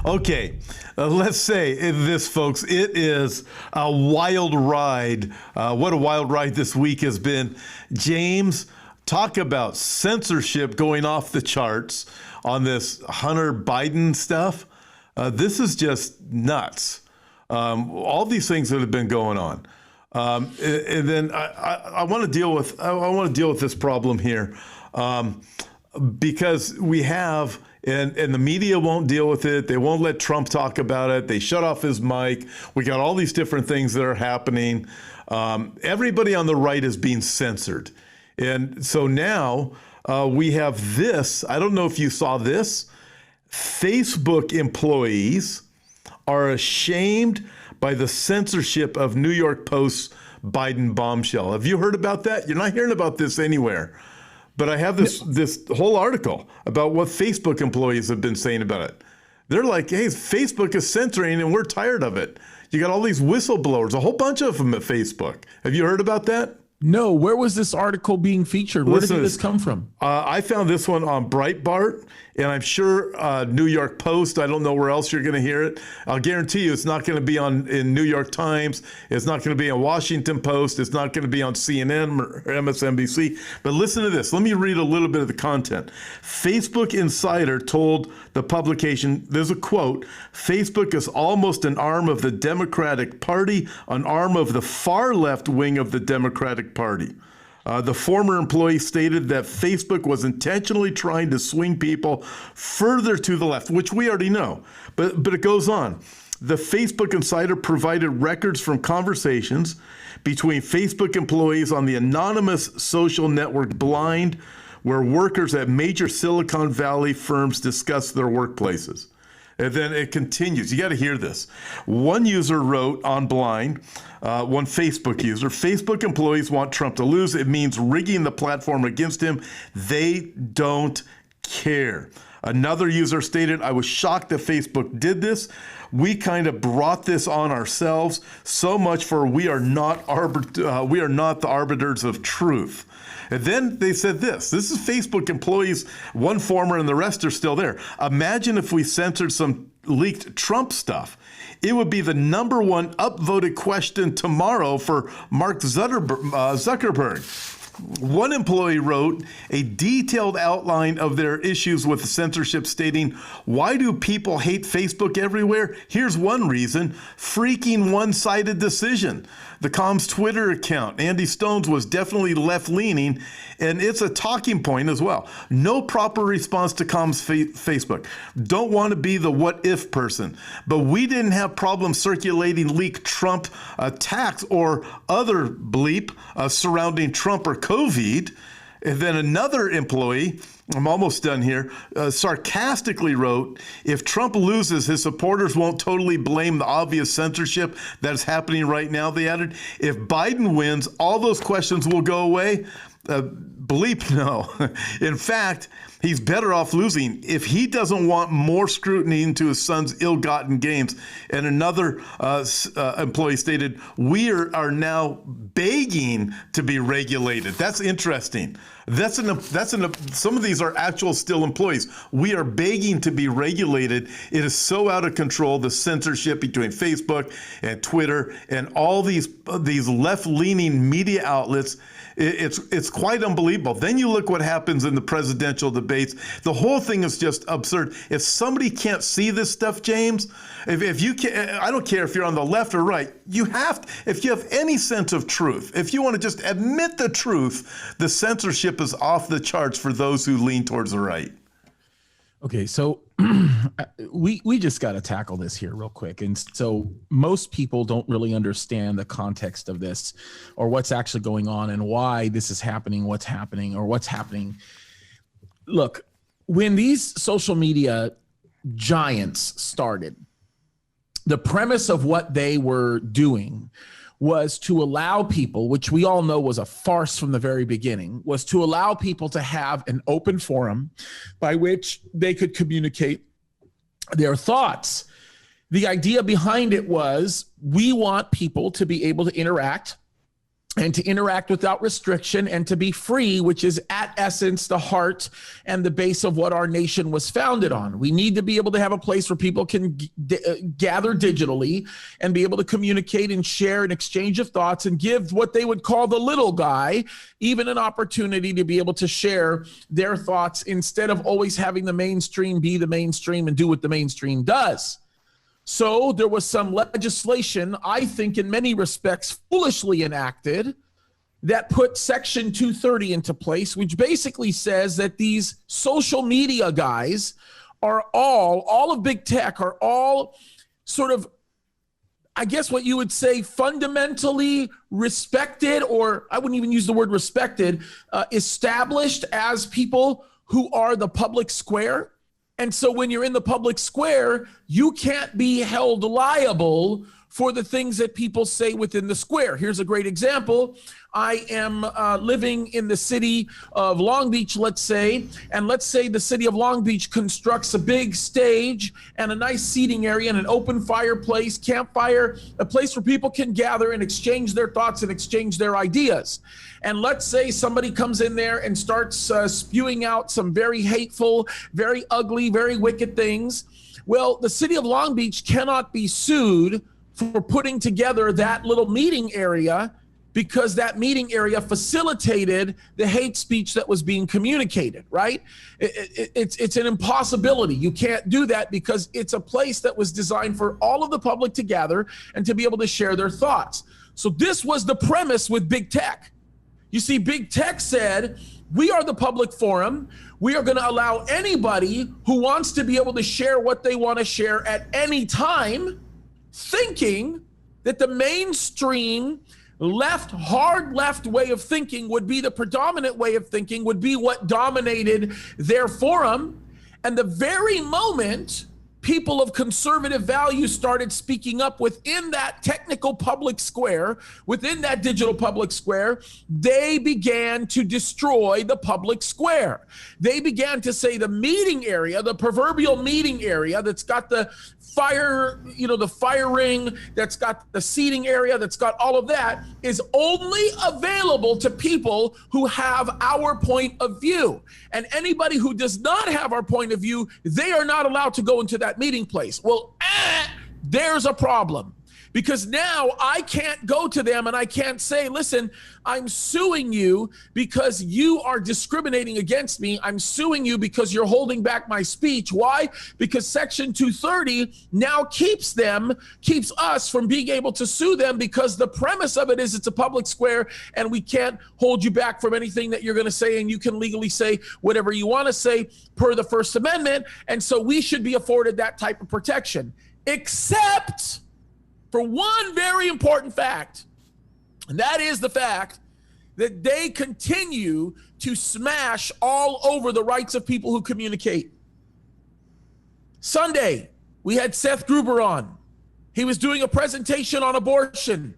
Okay, let's say this, folks. It is a wild ride. What a wild ride this week has been. James, talk about censorship going off the charts on this Hunter Biden stuff. This is just nuts. All these things that have been going on. And then I want to deal with this problem here because we have. And the media won't deal with it. They won't let Trump talk about it. They shut off his mic. We got all these different things that are happening. Everybody on the right is being censored. And so now we have this. I don't know if you saw this. Facebook employees are ashamed by the censorship of New York Post's Biden bombshell. Have you heard about that? You're not hearing about this anywhere. But I have this whole article about what Facebook employees have been saying about it. They're like, hey, Facebook is censoring and we're tired of it. You got all these whistleblowers, a whole bunch of them at Facebook. Have you heard about that? No. Where was this article being featured? Where did this come from? I found this one on Breitbart, and I'm sure New York Post. I don't know where else you're going to hear it. I'll guarantee you it's not going to be in New York Times. It's not going to be on Washington Post. It's not going to be on CNN or MSNBC. But listen to this. Let me read a little bit of the content. Facebook Insider told the publication, there's a quote, Facebook is almost an arm of the Democratic Party, an arm of the far left wing of the Democratic Party. The former employee stated that Facebook was intentionally trying to swing people further to the left, which we already know. But it goes on. The Facebook Insider provided records from conversations between Facebook employees on the anonymous social network Blind, where workers at major Silicon Valley firms discuss their workplaces. And then it continues. You got to hear this. One user wrote on Blind, one Facebook user, Facebook employees want Trump to lose. It means rigging the platform against him. They don't care. Another user stated, I was shocked that Facebook did this. We kind of brought this on ourselves. So much for we are not the arbiters of truth. And then they said this is Facebook employees, one former and the rest are still there. Imagine if we censored some leaked Trump stuff. It would be the number one upvoted question tomorrow for Mark Zuckerberg. One employee wrote a detailed outline of their issues with censorship, stating, why do people hate Facebook everywhere? Here's one reason, freaking one-sided decision. The Com's Twitter account, Andy Stone's, was definitely left-leaning, and it's a talking point as well. No proper response to Com's Facebook. Don't want to be the what-if person, but we didn't have problems circulating leaked Trump attacks or other bleep surrounding Trump or COVID. And then another employee, I'm almost done here, sarcastically wrote, if Trump loses, his supporters won't totally blame the obvious censorship that's happening right now, they added. If Biden wins, all those questions will go away. Bleep no. In fact, he's better off losing if he doesn't want more scrutiny into his son's ill-gotten gains. And another employee stated, we are now begging to be regulated. That's interesting. Some of these are actual still employees. We are begging to be regulated. It is so out of control, the censorship between Facebook and Twitter and all these left-leaning media outlets. It's quite unbelievable. Then you look what happens in the presidential debates. The whole thing is just absurd. If somebody can't see this stuff, James, if you can, I don't care if you're on the left or right, if you have any sense of truth, if you want to just admit the truth, the censorship is off the charts for those who lean towards the right. Okay, so we just got to tackle this here real quick. And so most people don't really understand the context of this or what's actually going on and why this is happening, what's happening. Look, when these social media giants started, the premise of what they were doing was to allow people, which we all know was a farce from the very beginning, was to allow people to have an open forum by which they could communicate their thoughts. The idea behind it was we want people to be able to interact and to interact without restriction and to be free, which is at essence the heart and the base of what our nation was founded on. We need to be able to have a place where people can gather digitally and be able to communicate and share an exchange of thoughts and give what they would call the little guy even an opportunity to be able to share their thoughts instead of always having the mainstream be the mainstream and do what the mainstream does. So there was some legislation, I think in many respects foolishly enacted, that put Section 230 into place, which basically says that these social media guys are all of big tech are all sort of, I guess what you would say, fundamentally respected, or I wouldn't even use the word respected, established as people who are the public square. And so when you're in the public square, you can't be held liable for the things that people say within the square. Here's a great example. I am living in the city of Long Beach, let's say, and let's say the city of Long Beach constructs a big stage and a nice seating area and an open fireplace, campfire, a place where people can gather and exchange their thoughts and exchange their ideas. And let's say somebody comes in there and starts spewing out some very hateful, very ugly, very wicked things. Well, the city of Long Beach cannot be sued for putting together that little meeting area because that meeting area facilitated the hate speech that was being communicated, right? It's an impossibility. You can't do that because it's a place that was designed for all of the public to gather and to be able to share their thoughts. So this was the premise with big tech. You see, big tech said, we are the public forum. We are going to allow anybody who wants to be able to share what they want to share at any time, thinking that the mainstream hard left way of thinking would be the predominant way of thinking, would be what dominated their forum. And the very moment people of conservative values started speaking up within that technical public square, within that digital public square, they began to destroy the public square. They began to say the meeting area, the proverbial meeting area that's got the fire, the fire ring, that's got the seating area, that's got all of that, is only available to people who have our point of view. And anybody who does not have our point of view, they are not allowed to go into that meeting place. Well, there's a problem. Because now I can't go to them and I can't say, listen, I'm suing you because you are discriminating against me. I'm suing you because you're holding back my speech. Why? Because Section 230 now keeps us from being able to sue them, because the premise of it is it's a public square and we can't hold you back from anything that you're going to say, and you can legally say whatever you want to say per the First Amendment. And so we should be afforded that type of protection, except for one very important fact, and that is the fact that they continue to smash all over the rights of people who communicate. Sunday, we had Seth Gruber on. He was doing a presentation on abortion.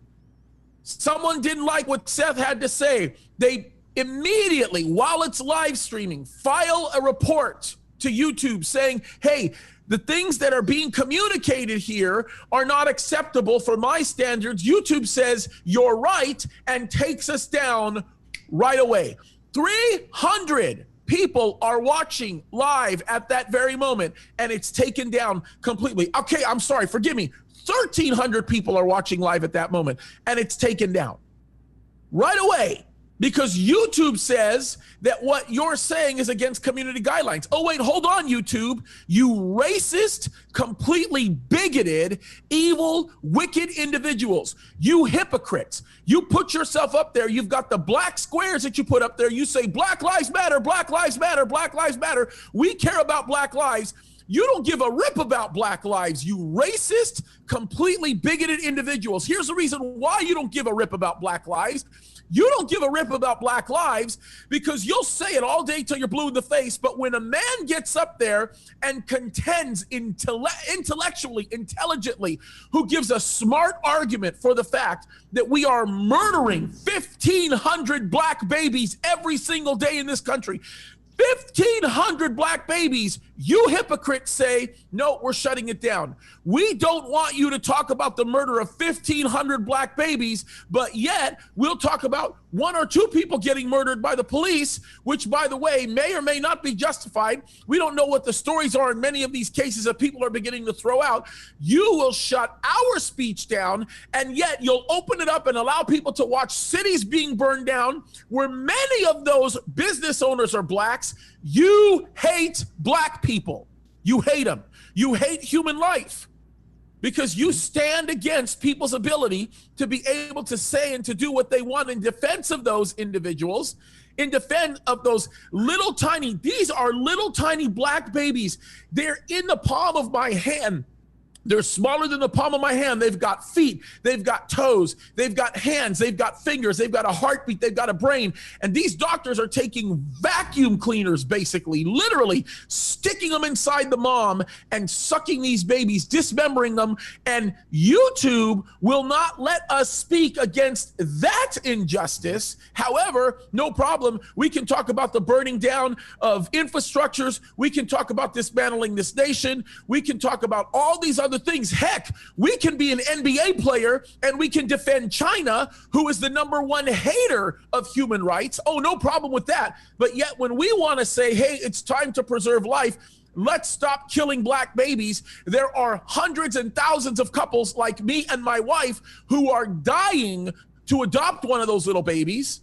Someone didn't like what Seth had to say. They immediately, while it's live streaming, file a report to YouTube saying, hey, the things that are being communicated here are not acceptable for my standards. YouTube says you're right and takes us down right away. 300 people are watching live at that very moment, and it's taken down completely. Okay, I'm sorry, forgive me. 1,300 people are watching live at that moment, and it's taken down right away. Because YouTube says that what you're saying is against community guidelines. Oh, wait, hold on, YouTube. You racist, completely bigoted, evil, wicked individuals. You hypocrites. You put yourself up there. You've got the black squares that you put up there. You say, Black Lives Matter, Black Lives Matter, Black Lives Matter. We care about Black lives. You don't give a rip about Black lives, you racist, completely bigoted individuals. Here's the reason why you don't give a rip about Black lives. You don't give a rip about Black lives because you'll say it all day till you're blue in the face. But when a man gets up there and contends intellectually, intelligently, who gives a smart argument for the fact that we are murdering 1,500 Black babies every single day in this country, 1,500 Black babies You hypocrites say, no, we're shutting it down. We don't want you to talk about the murder of 1,500 black babies, but yet we'll talk about 1 or 2 people getting murdered by the police, which, by the way, may or may not be justified. We don't know what the stories are in many of these cases that people are beginning to throw out. You will shut our speech down, and yet you'll open it up and allow people to watch cities being burned down where many of those business owners are blacks. You hate black people. You hate them. You hate human life because you stand against people's ability to be able to say and to do what they want in defense of those individuals, in defense of those these are little tiny black babies. They're in the palm of my hand. They're smaller than the palm of my hand. They've got feet, they've got toes, they've got hands, they've got fingers, they've got a heartbeat, they've got a brain. And these doctors are taking vacuum cleaners, basically, literally sticking them inside the mom and sucking these babies, dismembering them. And YouTube will not let us speak against that injustice. However, no problem. We can talk about the burning down of infrastructures. We can talk about dismantling this nation. We can talk about all these other things. Heck, we can be an NBA player and we can defend China, who is the #1 hater of human rights. Oh, no problem with that. But yet when we want to say, hey, it's time to preserve life, let's stop killing black babies, there are hundreds and thousands of couples like me and my wife who are dying to adopt one of those little babies.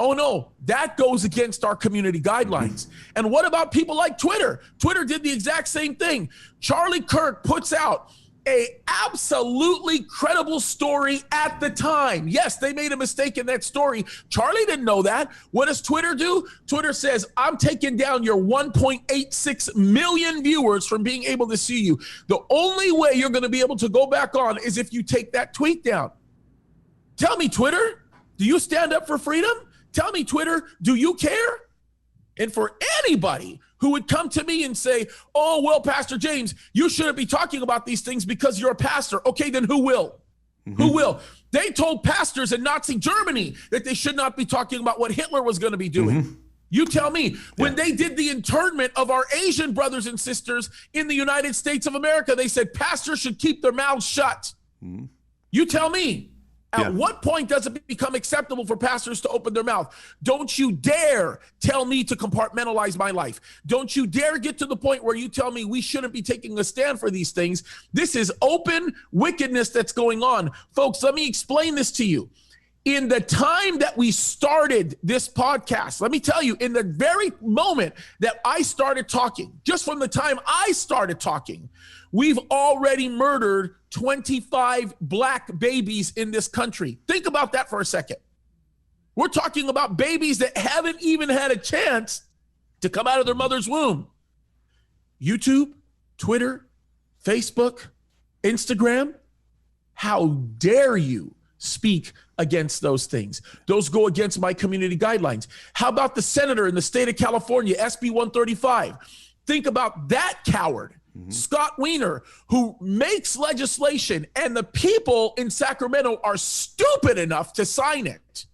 Oh no, that goes against our community guidelines. And what about people like Twitter? Twitter did the exact same thing. Charlie Kirk puts out a absolutely credible story at the time. Yes, they made a mistake in that story. Charlie didn't know that. What does Twitter do? Twitter says, I'm taking down your 1.86 million viewers from being able to see you. The only way you're going to be able to go back on is if you take that tweet down. Tell me, Twitter, do you stand up for freedom? Tell me, Twitter, do you care? And for anybody who would come to me and say, oh, well, Pastor James, you shouldn't be talking about these things because you're a pastor. Okay, then who will? Who will? They told pastors in Nazi Germany that they should not be talking about what Hitler was going to be doing. You tell me, when they did the internment of our Asian brothers and sisters in the United States of America, they said pastors should keep their mouths shut. You tell me. At what point does it become acceptable for pastors to open their mouth? Don't you dare tell me to compartmentalize my life. Don't you dare get to the point where you tell me we shouldn't be taking a stand for these things. This is open wickedness that's going on. Folks, let me explain this to you. In the time that we started this podcast, let me tell you, in the very moment that I started talking, just from the time I started talking, we've already murdered 25 black babies in this country. Think about that for a second. We're talking about babies that haven't even had a chance to come out of their mother's womb. YouTube, Twitter, Facebook, Instagram, how dare you speak against those things? Those go against my community guidelines. How about the senator in the state of California, SB 135? Think about that coward. Scott Wiener, who makes legislation, and the people in Sacramento are stupid enough to sign it,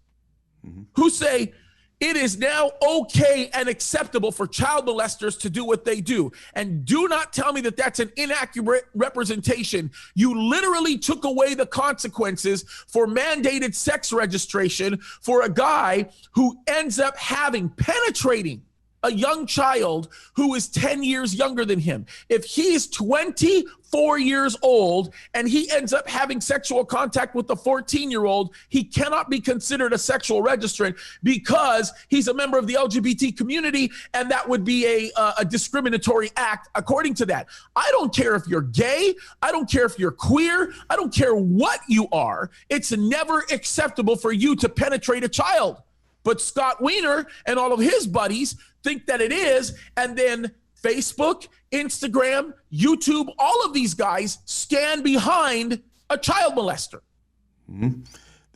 who say it is now okay and acceptable for child molesters to do what they do. And do not tell me that that's an inaccurate representation. You literally took away the consequences for mandated sex registration for a guy who ends up penetrating a young child who is 10 years younger than him. If he's 24 years old and he ends up having sexual contact with a 14-year-old, he cannot be considered a sexual registrant because he's a member of the LGBT community, and that would be a discriminatory act according to that. I don't care if you're gay. I don't care if you're queer. I don't care what you are. It's never acceptable for you to penetrate a child. But Scott Wiener and all of his buddies think that it is, and then Facebook, Instagram, YouTube, all of these guys stand behind a child molester.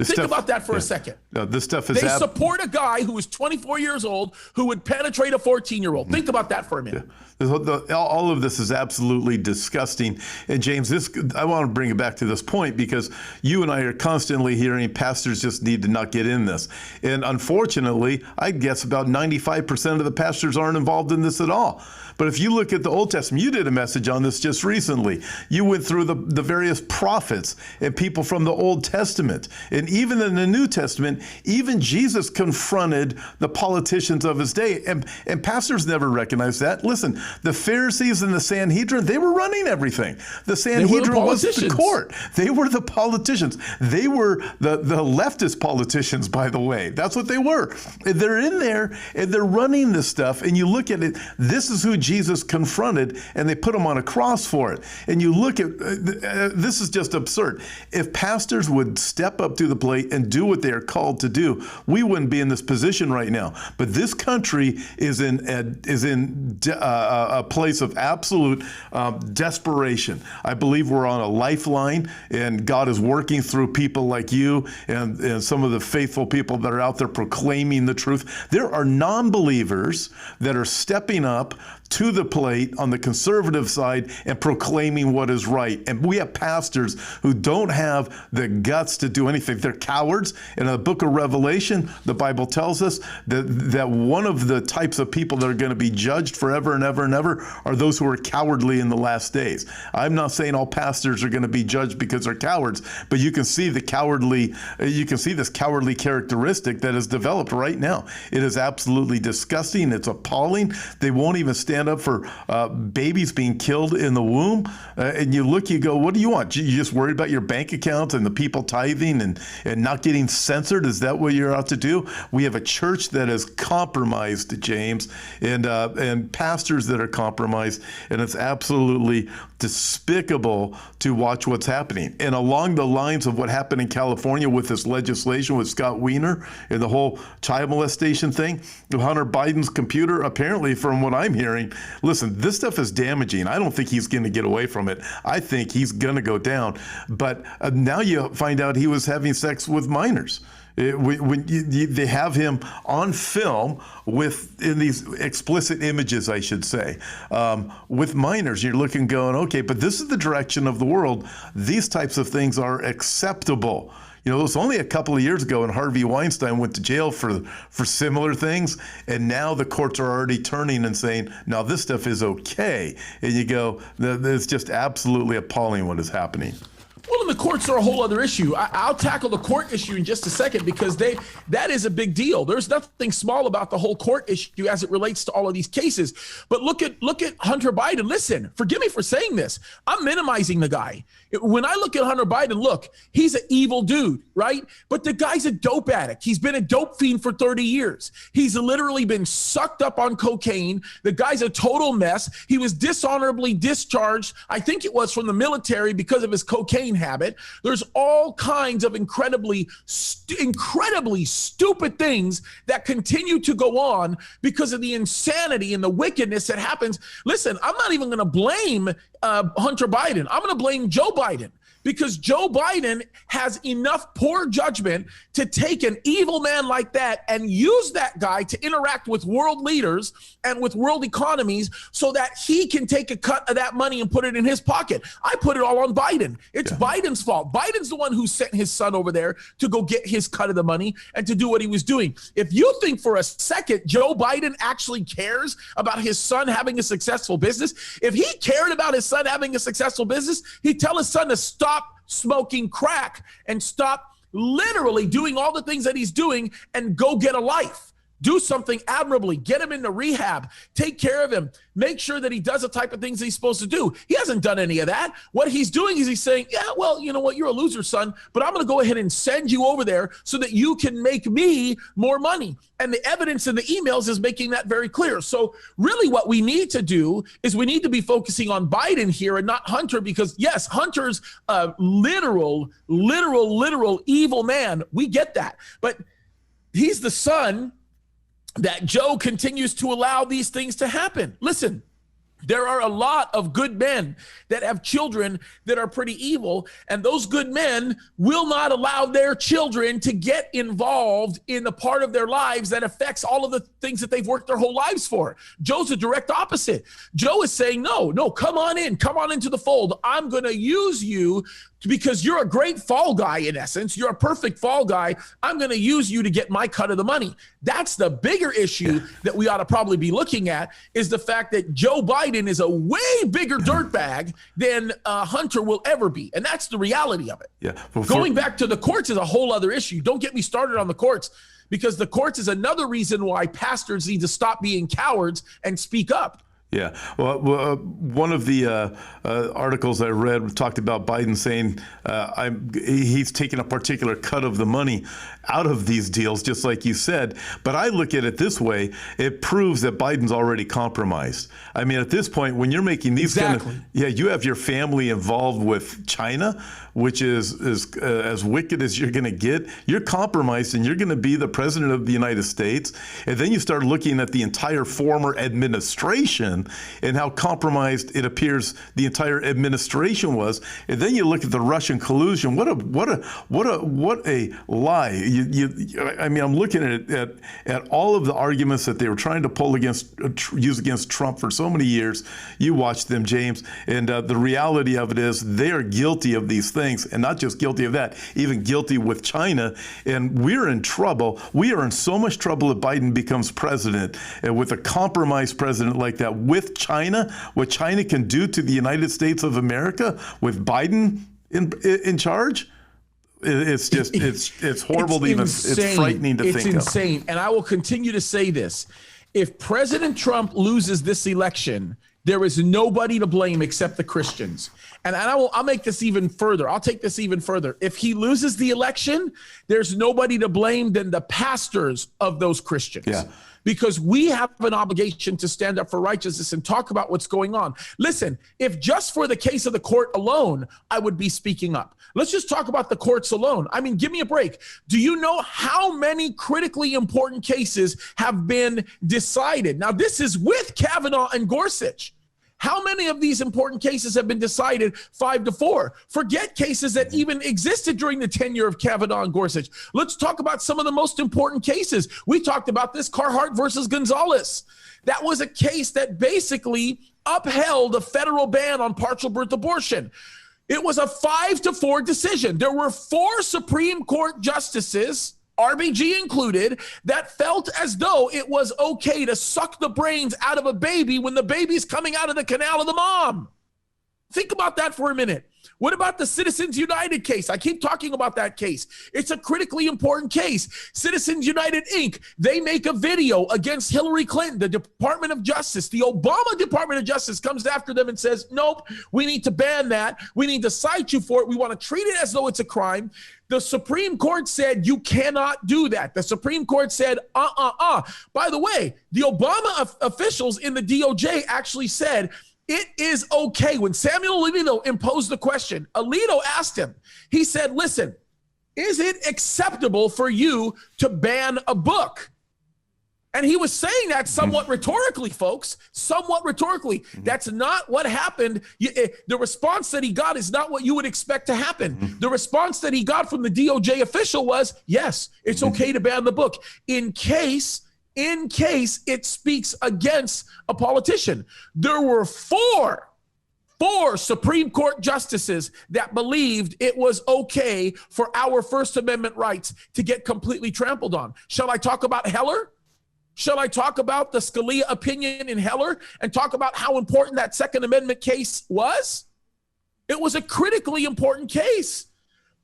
Think about that for a second. No, this stuff is... They support a guy who is 24 years old who would penetrate a 14-year-old. Think about that for a minute. All of this is absolutely disgusting. And James, I want to bring it back to this point because you and I are constantly hearing pastors just need to not get in this. And unfortunately, I guess about 95% of the pastors aren't involved in this at all. But if you look at the Old Testament, you did a message on this just recently. You went through the various prophets and people from the Old Testament. And even in the New Testament, even Jesus confronted the politicians of his day. And pastors never recognized that. Listen, the Pharisees and the Sanhedrin, they were running everything. The Sanhedrin was the court. They were the politicians. They were the leftist politicians, by the way. That's what they were. And they're in there and they're running this stuff. And you look at it, this is who Jesus confronted, and they put him on a cross for it. And you look at, this is just absurd. If pastors would step up to the plate and do what they are called to do, we wouldn't be in this position right now. But this country is in a place of absolute desperation. I believe we're on a lifeline, and God is working through people like you and some of the faithful people that are out there proclaiming the truth. There are non-believers that are stepping up to the plate on the conservative side and proclaiming what is right. And we have pastors who don't have the guts to do anything. They're cowards. In the book of Revelation, the Bible tells us that one of the types of people that are going to be judged forever and ever and ever are those who are cowardly in the last days. I'm not saying all pastors are going to be judged because they're cowards, but you can see this cowardly characteristic that is developed right now. It is absolutely disgusting. It's appalling. They won't even stand up for babies being killed in the womb. And you look, you go, what do you want? You just worried about your bank account and the people tithing and not getting censored? Is that what you're out to do? We have a church that is compromised, James, and pastors that are compromised, and it's absolutely despicable to watch what's happening. And along the lines of what happened in California with this legislation with Scott Wiener and the whole child molestation thing, Hunter Biden's computer, apparently from what I'm hearing, listen, this stuff is damaging. I don't think he's going to get away from it. I think he's going to go down. But now you find out he was having sex with minors. They have him on film in these explicit images, I should say, with minors. You're looking, going, okay, but this is the direction of the world. These types of things are acceptable. You know, it was only a couple of years ago when Harvey Weinstein went to jail for similar things, and now the courts are already turning and saying, now this stuff is okay. And you go, it's just absolutely appalling what is happening. Well, and the courts are a whole other issue. I'll tackle the court issue in just a second because that is a big deal. There's nothing small about the whole court issue as it relates to all of these cases. But look at Hunter Biden. Listen, forgive me for saying this. I'm minimizing the guy. When I look at Hunter Biden, look, he's an evil dude, right? But the guy's a dope addict. He's been a dope fiend for 30 years. He's literally been sucked up on cocaine. The guy's a total mess. He was dishonorably discharged, I think it was, from the military because of his cocaine habit. There's all kinds of incredibly stupid things that continue to go on because of the insanity and the wickedness that happens. Listen, I'm not even going to blame Hunter Biden. I'm going to blame Joe Biden, because Joe Biden has enough poor judgment to take an evil man like that and use that guy to interact with world leaders and with world economies so that he can take a cut of that money and put it in his pocket. I put it all on Biden. It's Biden's fault. Biden's the one who sent his son over there to go get his cut of the money and to do what he was doing. If you think for a second Joe Biden actually cares about his son having a successful business, if he cared about his son having a successful business, he'd tell his son to stop smoking crack and stop literally doing all the things that he's doing and go get a life. Do something admirably. Get him into rehab. Take care of him. Make sure that he does the type of things he's supposed to do. He hasn't done any of that. What he's doing is he's saying, yeah, well, you know what? You're a loser, son, but I'm going to go ahead and send you over there so that you can make me more money. And the evidence in the emails is making that very clear. So really what we need to do is we need to be focusing on Biden here and not Hunter, because yes, Hunter's a literal evil man. We get that. But he's the son that Joe continues to allow these things to happen. Listen, There are a lot of good men that have children that are pretty evil, and those good men will not allow their children to get involved in the part of their lives that affects all of the things that they've worked their whole lives for. Joe's the direct opposite. Joe is saying, no, come on into the fold. I'm going to use you because you're a great fall guy, in essence. You're a perfect fall guy. I'm going to use you to get my cut of the money. That's the bigger issue that we ought to probably be looking at, is the fact that Joe Biden is a way bigger dirtbag than Hunter will ever be. And that's the reality of it. Yeah. Going back to the courts is a whole other issue. Don't get me started on the courts, because the courts is another reason why pastors need to stop being cowards and speak up. Yeah. Well, one of the articles I read talked about Biden saying he's taking a particular cut of the money out of these deals, just like you said. But I look at it this way. It proves that Biden's already compromised. I mean, at this point, when you're making these you have your family involved with China, which is as wicked as you're going to get. You're compromised, and you're going to be the president of the United States. And then you start looking at the entire former administration and how compromised it appears the entire administration was. And then you look at the Russian collusion. What a lie. I mean, I'm looking at all of the arguments that they were trying to use against Trump for so many years. You watched them, James, and the reality of it is they are guilty of these things, and not just guilty of that, even guilty with China. And we're in trouble. We are in so much trouble if Biden becomes president, and with a compromised president like that, with China, what China can do to the United States of America with Biden in charge. It's just it's horrible. It's frightening to think of. It's insane. And I will continue to say this: if President Trump loses this election, there is nobody to blame except the Christians. And I'll make this even further. I'll take this even further. If he loses the election, there's nobody to blame than the pastors of those Christians. Yeah. Because we have an obligation to stand up for righteousness and talk about what's going on. Listen, if just for the case of the court alone, I would be speaking up. Let's just talk about the courts alone. I mean, give me a break. Do you know how many critically important cases have been decided? Now, this is with Kavanaugh and Gorsuch. How many of these important cases have been decided 5-4? Forget cases that even existed during the tenure of Kavanaugh and Gorsuch. Let's talk about some of the most important cases. We talked about this, Carhart versus Gonzalez. That was a case that basically upheld a federal ban on partial birth abortion. It was a 5-4 decision. There were 4 Supreme Court justices, RBG included, that felt as though it was okay to suck the brains out of a baby when the baby's coming out of the canal of the mom. Think about that for a minute. What about the Citizens United case? I keep talking about that case. It's a critically important case. Citizens United, Inc., they make a video against Hillary Clinton. The Department of Justice, the Obama Department of Justice comes after them and says, nope, we need to ban that. We need to cite you for it. We want to treat it as though it's a crime. The Supreme Court said you cannot do that. The Supreme Court said, By the way, the Obama officials in the DOJ actually said, it is okay. When Samuel Alito imposed the question, Alito asked him, he said, listen, is it acceptable for you to ban a book? And he was saying that somewhat rhetorically, folks, somewhat rhetorically. That's not what happened. The response that he got is not what you would expect to happen. The response that he got from the DOJ official was, yes, it's okay to ban the book in case it speaks against a politician. There were four Supreme Court justices that believed it was okay for our First Amendment rights to get completely trampled on. Shall I talk about Heller? Shall I talk about the Scalia opinion in Heller and talk about how important that Second Amendment case was? It was a critically important case.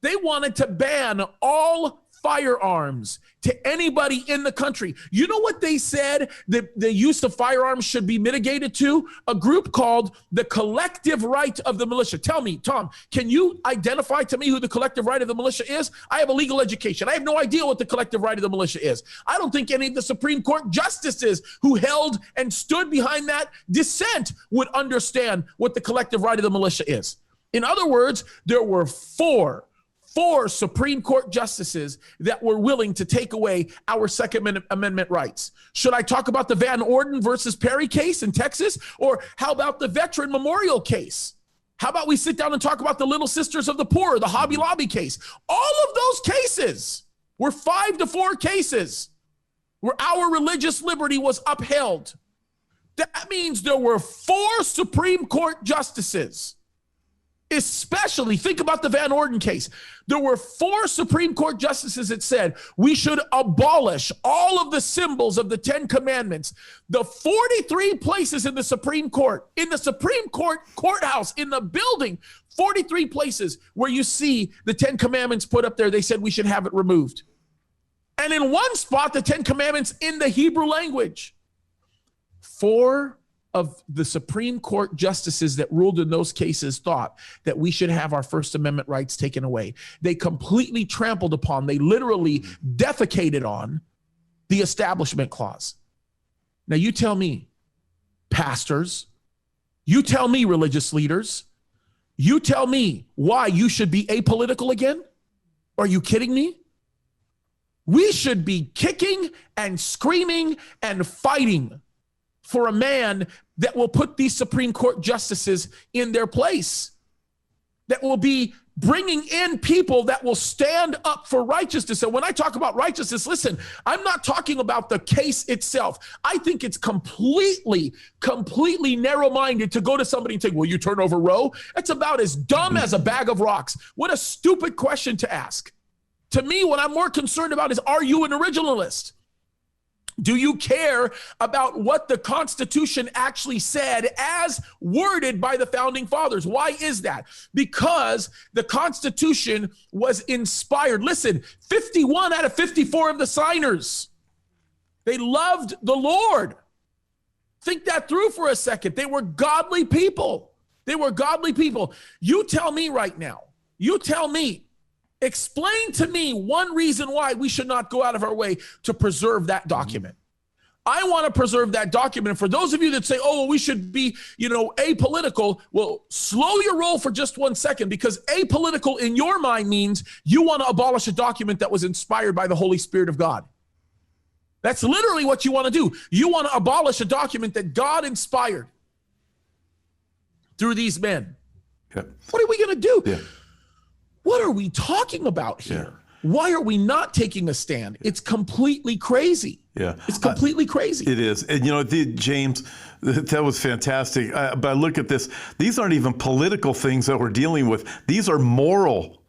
They wanted to ban all firearms to anybody in the country. You know what they said the use of firearms should be mitigated to? A group called the Collective Right of the Militia. Tell me, Tom, can you identify to me who the collective right of the militia is? I have a legal education. I have no idea what the collective right of the militia is. I don't think any of the Supreme Court justices who held and stood behind that dissent would understand what the collective right of the militia is. In other words, there were four 4 Supreme Court justices that were willing to take away our Second Amendment rights. Should I talk about the Van Orden versus Perry case in Texas? Or how about the Veteran Memorial case? How about we sit down and talk about the Little Sisters of the Poor, the Hobby Lobby case? All of those cases were 5-4 cases where our religious liberty was upheld. That means there were 4 Supreme Court justices. Especially, think about the Van Orden case. There were 4 Supreme Court justices that said we should abolish all of the symbols of the 10 Commandments. The 43 places in the Supreme Court courthouse, in the building, 43 places where you see the 10 Commandments put up there, they said we should have it removed. And in one spot, the 10 Commandments in the Hebrew language. 4 of the Supreme Court justices that ruled in those cases thought that we should have our First Amendment rights taken away. They completely trampled upon, they literally defecated on the Establishment Clause. Now you tell me, pastors, you tell me, religious leaders, you tell me why you should be apolitical again? Are you kidding me? We should be kicking and screaming and fighting for a man that will put these Supreme Court justices in their place, that will be bringing in people that will stand up for righteousness. And when I talk about righteousness, listen, I'm not talking about the case itself. I think it's completely narrow-minded to go to somebody and say, will you turn over Roe? That's about as dumb as a bag of rocks. What a stupid question to ask. To me, what I'm more concerned about is, are you an originalist? Do you care about what the Constitution actually said as worded by the founding fathers? Why is that? Because the Constitution was inspired. Listen, 51 out of 54 of the signers, they loved the Lord. Think that through for a second. They were godly people. They were godly people. You tell me right now, explain to me one reason why we should not go out of our way to preserve that document. I want to preserve that document. And for those of you that say, oh, well, we should be, apolitical, well, slow your roll for just 1 second, because apolitical in your mind means you want to abolish a document that was inspired by the Holy Spirit of God. That's literally what you want to do. You want to abolish a document that God inspired through these men. Yeah. What are we going to do? Yeah. What are we talking about here? Yeah. Why are we not taking a stand? It's completely crazy. Yeah. It's completely crazy. It is. And, James, that was fantastic. But I look at this. These aren't even political things that we're dealing with. These are moral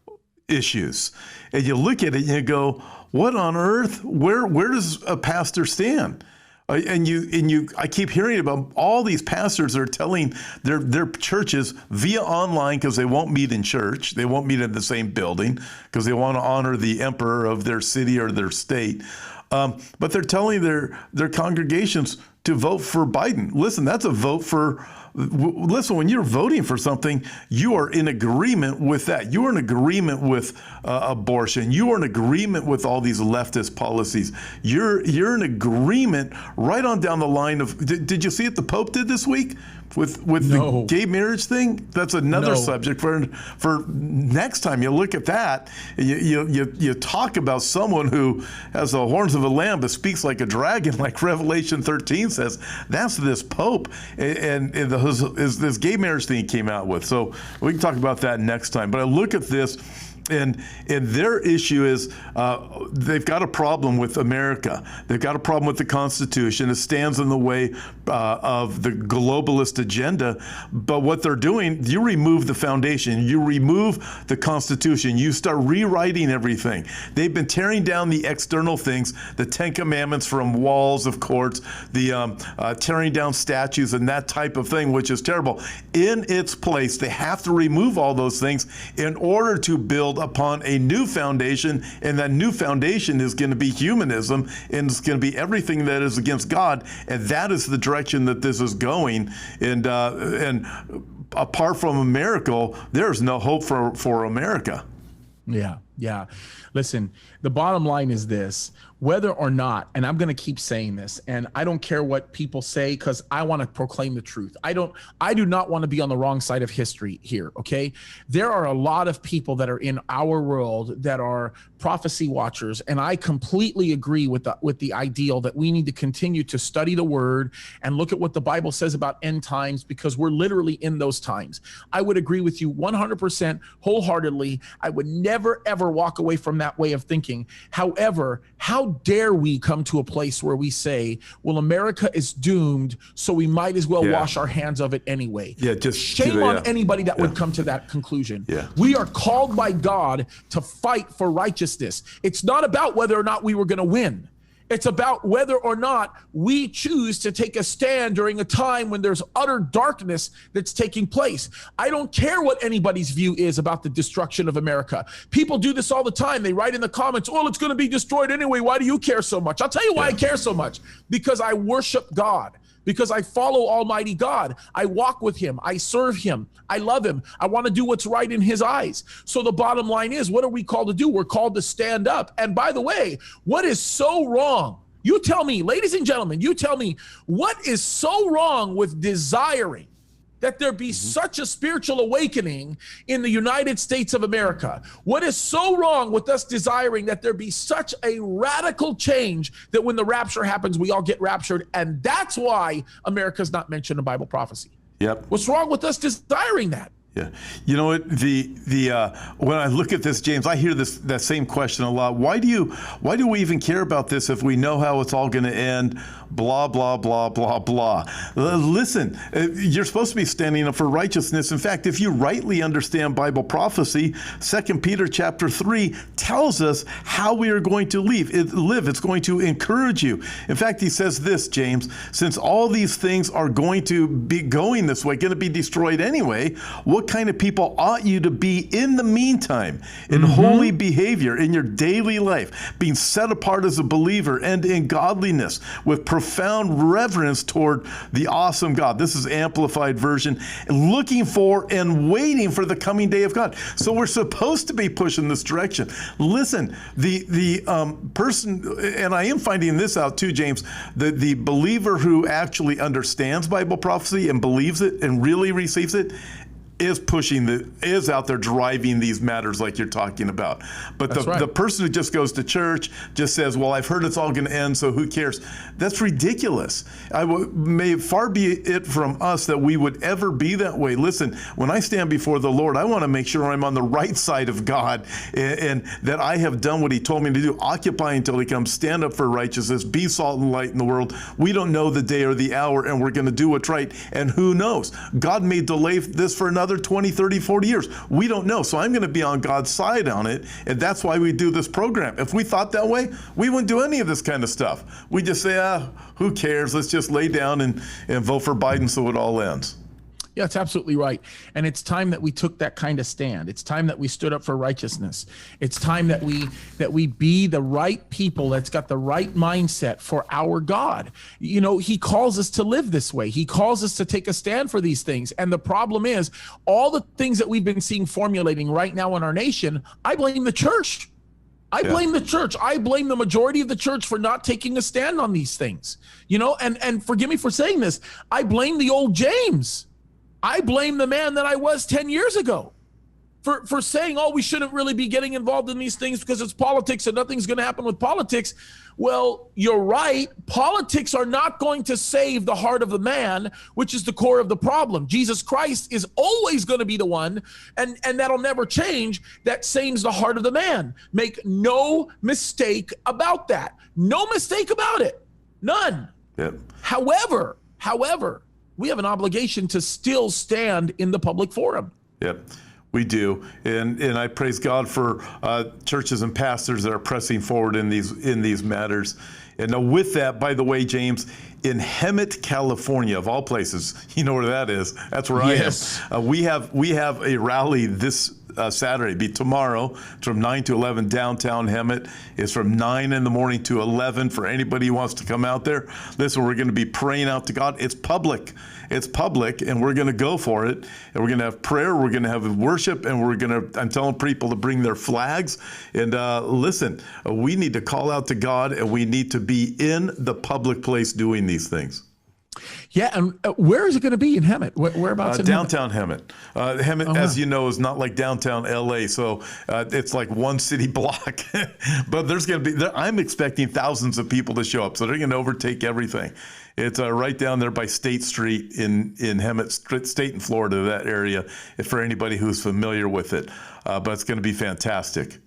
issues. And you look at it and you go, what on earth? Where does a pastor stand? I keep hearing about all these pastors that are telling their churches via online, because they won't meet in church, they won't meet in the same building because they want to honor the emperor of their city or their state. But they're telling their congregations to vote for Biden. Listen, that's a vote for. Listen, when you're voting for something, you are in agreement with that. You are in agreement with abortion. You are in agreement with all these leftist policies. You're in agreement right on down the line of. Did you see what the Pope did this week with the gay marriage thing? That's another subject for next time you look at that. You talk about someone who has the horns of a lamb but speaks like a dragon, like Revelation 13 says. That's this Pope and this gay marriage thing he came out with. So we can talk about that next time. But I look at this, and their issue is they've got a problem with America. They've got a problem with the Constitution. It stands in the way of the globalist agenda. But what they're doing, you remove the foundation. You remove the Constitution. You start rewriting everything. They've been tearing down the external things, the 10 Commandments from walls of courts, the tearing down statues and that type of thing, which is terrible. In its place, they have to remove all those things in order to build upon a new foundation, and that new foundation is going to be humanism, and it's going to be everything that is against God, and that is the direction that this is going. And apart from a miracle, there's no hope for America. Yeah. Yeah. Listen, the bottom line is this, whether or not, and I'm going to keep saying this, and I don't care what people say because I want to proclaim the truth. I do not want to be on the wrong side of history here. Okay. There are a lot of people that are in our world that are prophecy watchers. And I completely agree with the ideal that we need to continue to study the word and look at what the Bible says about end times, because we're literally in those times. I would agree with you 100% wholeheartedly. I would never, ever walk away from that way of thinking. However, how dare we come to a place where we say, well, America is doomed, so we might as well wash our hands of it anyway. Yeah, just shame on anybody that would come to that conclusion. Yeah. We are called by God to fight for righteousness. It's not about whether or not we were going to win. It's about whether or not we choose to take a stand during a time when there's utter darkness that's taking place. I don't care what anybody's view is about the destruction of America. People do this all the time. They write in the comments, oh, it's going to be destroyed anyway. Why do you care so much? I'll tell you why I care so much. Because I worship God. Because I follow Almighty God. I walk with him. I serve him. I love him. I want to do what's right in his eyes. So the bottom line is, what are we called to do? We're called to stand up. And by the way, what is so wrong? You tell me, ladies and gentlemen, you tell me, what is so wrong with desiring that there be such a spiritual awakening in the United States of America? What is so wrong with us desiring that there be such a radical change that when the rapture happens, we all get raptured? And that's why America's not mentioned in Bible prophecy. Yep. What's wrong with us desiring that? Yeah, you know what? When I look at this, James, I hear that same question a lot. Why do we even care about this if we know how it's all going to end? Blah blah blah blah blah. Listen, you're supposed to be standing up for righteousness. In fact, if you rightly understand Bible prophecy, 2 Peter chapter 3 tells us how we are going to live. It's going to encourage you. In fact, he says this, James, since all these things are going to be going this way, going to be destroyed anyway, what kind of people ought you to be in the meantime, in holy behavior, in your daily life, being set apart as a believer and in godliness, with profound reverence toward the awesome God. This is amplified version, looking for and waiting for the coming day of God. So we're supposed to be pushing this direction. Listen, the person, and I am finding this out too, James, the believer who actually understands Bible prophecy and believes it and really receives it is out there driving these matters like you're talking about. But the person who just goes to church, just says, well, I've heard it's all going to end, so who cares? That's ridiculous. May far be it from us that we would ever be that way. Listen, when I stand before the Lord, I want to make sure I'm on the right side of God and that I have done what he told me to do. Occupy until he comes, stand up for righteousness, be salt and light in the world. We don't know the day or the hour, and we're going to do what's right. And who knows? God may delay this for another 20, 30, 40 years. We don't know. So I'm going to be on God's side on it. And that's why we do this program. If we thought that way, we wouldn't do any of this kind of stuff. We just say, who cares? Let's just lay down and vote for Biden so it all ends. Yeah, it's absolutely right. And it's time that we took that kind of stand. It's time that we stood up for righteousness. It's time that we be the right people that's got the right mindset for our God. You know, he calls us to live this way. He calls us to take a stand for these things. And the problem is, all the things that we've been seeing formulating right now in our nation, I blame the church. I blame the church. I blame the majority of the church for not taking a stand on these things. You know, and forgive me for saying this, I blame the old James. I blame the man that I was 10 years ago for saying, we shouldn't really be getting involved in these things because it's politics and nothing's going to happen with politics. Well, you're right. Politics are not going to save the heart of the man, which is the core of the problem. Jesus Christ is always going to be the one, and that'll never change, that saves the heart of the man. Make no mistake about that. No mistake about it. None. Yep. However, we have an obligation to still stand in the public forum. Yep, we do, and I praise God for churches and pastors that are pressing forward in these matters. And now with that, by the way, James, in Hemet, California, of all places, you know where that is. That's where I am. We have a rally this Saturday. It'll be tomorrow. It's from 9 to 11 downtown Hemet. It's from 9 in the morning to 11 for anybody who wants to come out there. Listen, we're going to be praying out to God. It's public. It's public, and we're going to go for it. And we're going to have prayer. We're going to have worship, and I'm telling people to bring their flags. And listen, we need to call out to God, and we need to be in the public place doing these things. Yeah, and where is it going to be in Hemet? Whereabouts in downtown Hemet? Hemet, as you know, is not like downtown LA, so it's like one city block. But there's going to be, I'm expecting thousands of people to show up, so they're going to overtake everything. It's right down there by State Street in Hemet, State in Florida, that area, for anybody who's familiar with it. But it's going to be fantastic.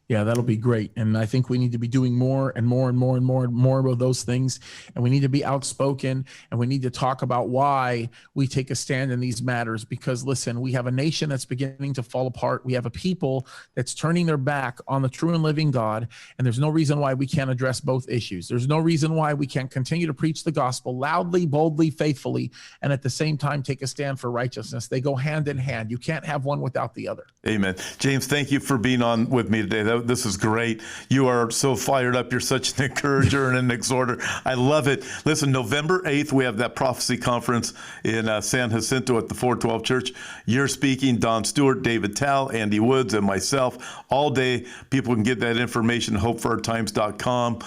Yeah, that'll be great. And I think we need to be doing more and more and more and more and more of those things. And we need to be outspoken, and we need to talk about why we take a stand in these matters. Because listen, we have a nation that's beginning to fall apart. We have a people that's turning their back on the true and living God. And there's no reason why we can't address both issues. There's no reason why we can't continue to preach the gospel loudly, boldly, faithfully, and at the same time take a stand for righteousness. They go hand in hand. You can't have one without the other. Amen. James, thank you for being on with me today. This is great. You are so fired up. You're such an encourager and an exhorter. I love it. Listen, November 8th, we have that prophecy conference in San Jacinto at the 412 Church. You're speaking, Don Stewart, David Tal, Andy Woods, and myself all day. People can get that information at hopeforourtimes.com.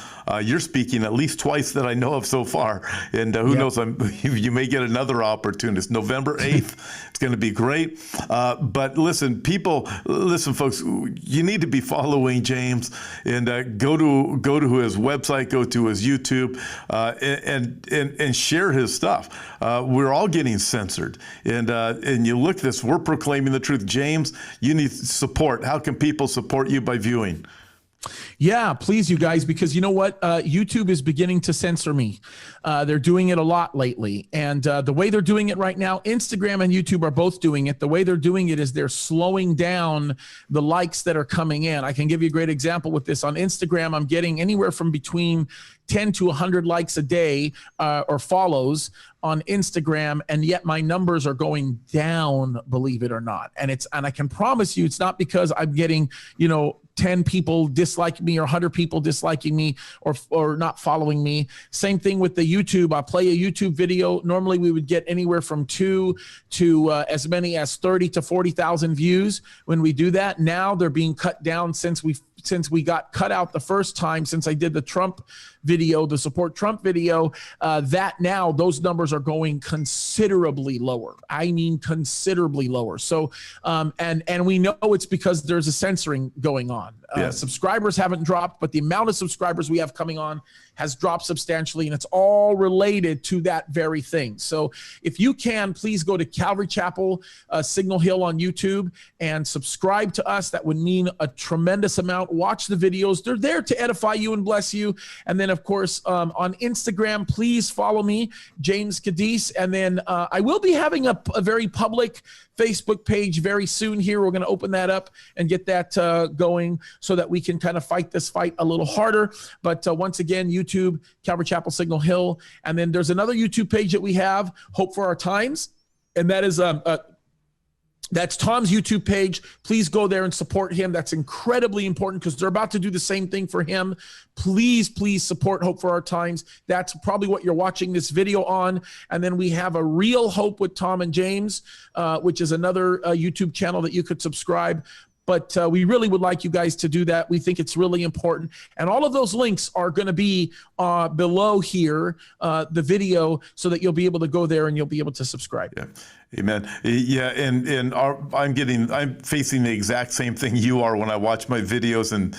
You're speaking at least twice that I know of so far. And who knows, you may get another opportunity. It's November 8th. It's going to be great. But listen, folks, you need to be following James and go to his website, go to his YouTube, and share his stuff. We're all getting censored, and you look at this. We're proclaiming the truth. James, you need support. How can people support you by viewing? Yeah, please, you guys, because you know what? YouTube is beginning to censor me. They're doing it a lot lately. And the way they're doing it right now, Instagram and YouTube are both doing it. The way they're doing it is they're slowing down the likes that are coming in. I can give you a great example with this. On Instagram, I'm getting anywhere from between 10 to 100 likes a day or follows on Instagram, and yet my numbers are going down, believe it or not. And I can promise you it's not because I'm getting, 10 people dislike me or 100 people disliking me or not following me. Same thing with the YouTube. I play a YouTube video. Normally we would get anywhere from 2 to as many as 30 to 40,000 views when we do that. Now they're being cut down since we got cut out the first time, since I did the Trump video, the support Trump video, that now those numbers are going considerably lower. I mean, considerably lower. So, and we know it's because there's a censoring going on. Subscribers haven't dropped, but the amount of subscribers we have coming on has dropped substantially, and it's all related to that very thing. So if you can, please go to Calvary Chapel, Signal Hill on YouTube and subscribe to us. That would mean a tremendous amount. Watch the videos. They're there to edify you and bless you. And then, of course, on Instagram, please follow me, James Cadiz. And then I will be having a very public Facebook page very soon here. We're going to open that up and get that going so that we can kind of fight this fight a little harder. But once again, YouTube, Calvary Chapel, Signal Hill. And then there's another YouTube page that we have, Hope for Our Times. And that is that's Tom's YouTube page. Please go there and support him. That's incredibly important because they're about to do the same thing for him. Please, please support Hope for Our Times. That's probably what you're watching this video on. And then we have a Real Hope with Tom and James, which is another YouTube channel that you could subscribe. But we really would like you guys to do that. We think it's really important. And all of those links are going to be below here, the video, so that you'll be able to go there and you'll be able to subscribe. Yeah. Amen. Yeah, and I'm facing the exact same thing you are when I watch my videos and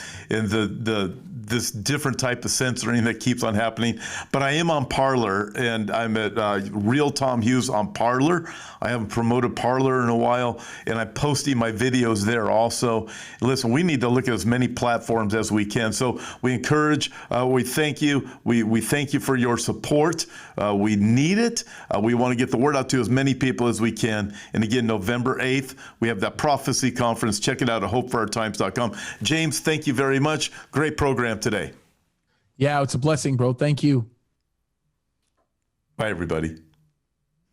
this different type of censoring that keeps on happening. But I am on Parler, and I'm at Real Tom Hughes on Parler. I haven't promoted Parler in a while, and I'm posting my videos there also. Listen, we need to look at as many platforms as we can. So we encourage, we thank you. We thank you for your support. We need it. We want to get the word out to as many people as we can. And again, November 8th, we have that prophecy conference. Check it out at hopeforourtimes.com. James, thank you very much. Great program today. Yeah, it's a blessing, bro. Thank you. Bye, everybody.